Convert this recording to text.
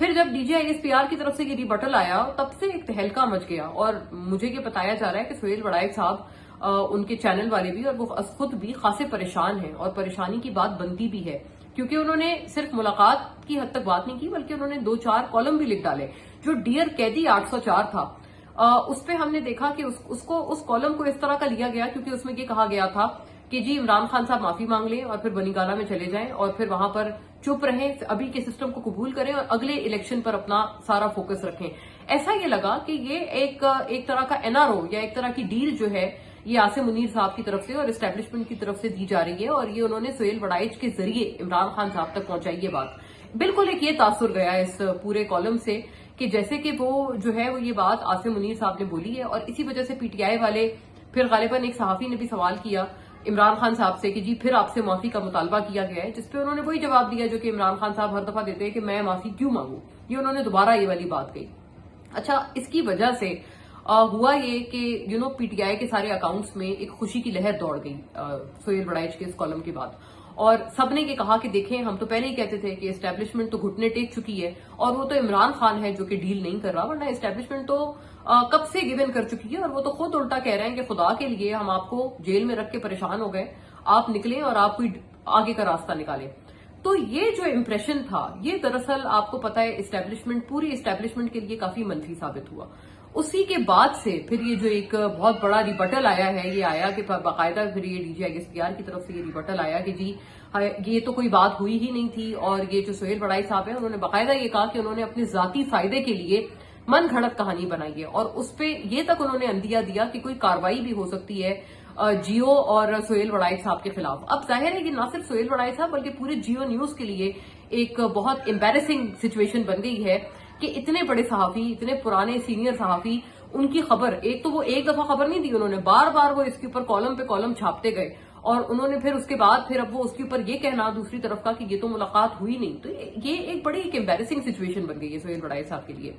پھر جب DGISPR کی طرف سے یہ ریبٹل آیا تب سے ایک تہلکہ مچ گیا، اور مجھے یہ بتایا جا رہا ہے کہ سہیل وڑائچ صاحب ان کے چینل والے بھی اور وہ خود بھی خاصے پریشان ہیں، اور پریشانی کی بات بنتی بھی ہے، کیونکہ انہوں نے صرف ملاقات کی حد تک بات نہیں کی بلکہ انہوں نے 2-4 کالم بھی لکھ ڈالے۔ جو ڈیئر قیدی 804 تھا اس پہ ہم نے دیکھا کہ اس کالم کو اس طرح کا لیا گیا کیونکہ اس میں یہ کہا گیا تھا کہ جی عمران خان صاحب معافی مانگ لیں اور پھر بنی گالہ میں چلے جائیں اور پھر وہاں پر چپ رہیں، ابھی کے سسٹم کو قبول کریں اور اگلے الیکشن پر اپنا سارا فوکس رکھیں۔ ایسا یہ لگا کہ یہ ایک طرح کا NRO یا ایک طرح کی ڈیل جو ہے یہ عاصم منیر صاحب کی طرف سے اور اسٹیبلشمنٹ کی طرف سے دی جا رہی ہے، اور یہ انہوں نے سہیل وڑائچ کے ذریعے عمران خان صاحب تک پہنچائی یہ بات۔ بالکل ایک یہ تاثر گیا اس پورے کالم سے کہ جیسے کہ وہ جو ہے وہ یہ بات عاصم منیر صاحب نے بولی ہے، اور اسی وجہ سے PTI والے پھر غالباً ایک صحافی نے بھی سوال کیا عمران خان صاحب سے کہ جی پھر آپ سے معافی کا مطالبہ کیا گیا ہے، جس پہ انہوں نے وہی جواب دیا جو کہ عمران خان صاحب ہر دفعہ دیتے ہیں کہ میں معافی کیوں مانگوں، یہ انہوں نے دوبارہ یہ والی بات کہی۔ اچھا، اس کی وجہ سے ہوا یہ کہ PTI کے سارے اکاؤنٹس میں ایک خوشی کی لہر دوڑ گئی سہیل وڑائچ کے اس کالم کے بعد، اور سب نے یہ کہا کہ دیکھیں ہم تو پہلے ہی کہتے تھے کہ اسٹیبلشمنٹ تو گھٹنے ٹیک چکی ہے اور وہ تو عمران خان ہے جو کہ ڈیل نہیں کر رہا، ورنہ اسٹیبلشمنٹ تو کب سے گیو ان کر چکی ہے، اور وہ تو خود الٹا کہہ رہے ہیں کہ خدا کے لیے ہم آپ کو جیل میں رکھ کے پریشان ہو گئے، آپ نکلیں اور آپ کوئی آگے کا راستہ نکالیں۔ تو یہ جو امپریشن تھا یہ دراصل آپ کو پتا ہے پوری اسٹیبلشمنٹ کے لیے کافی منفی ثابت ہوا۔ اسی کے بعد سے پھر یہ جو ایک بہت بڑا ریبٹل آیا ہے، یہ آیا کہ باقاعدہ پھر یہ DGISPR کی طرف سے یہ ریبٹل آیا کہ جی یہ تو کوئی بات ہوئی ہی نہیں تھی، اور یہ جو سہیل وڑائچ صاحب ہیں انہوں نے باقاعدہ یہ کہا کہ انہوں نے اپنے ذاتی فائدے کے لیے من گھڑت کہانی بنائی ہے، اور اس پہ یہ تک انہوں نے اندیا دیا کہ کوئی کاروائی بھی ہو سکتی ہے جیو اور سہیل وڑائچ صاحب کے خلاف۔ اب ظاہر ہے یہ نہ صرف سہیل وڑائچ صاحب بلکہ پورے جیو نیوز کے لیے ایک بہت امبیرسنگ سچویشن بن گئی ہے کہ اتنے بڑے صحافی، اتنے پرانے سینئر صحافی، ان کی خبر ایک تو وہ ایک دفعہ خبر نہیں دی انہوں نے، بار بار وہ اس کے اوپر کالم پہ کالم چھاپتے گئے، اور انہوں نے پھر اس کے بعد پھر اب وہ اس کے اوپر یہ کہنا دوسری طرف کا کہ یہ تو ملاقات ہوئی نہیں، تو یہ ایک بڑی ایک امبیرسنگ سچویشن بن گئی ہے سہیل وڑائچ صاحب کے لیے۔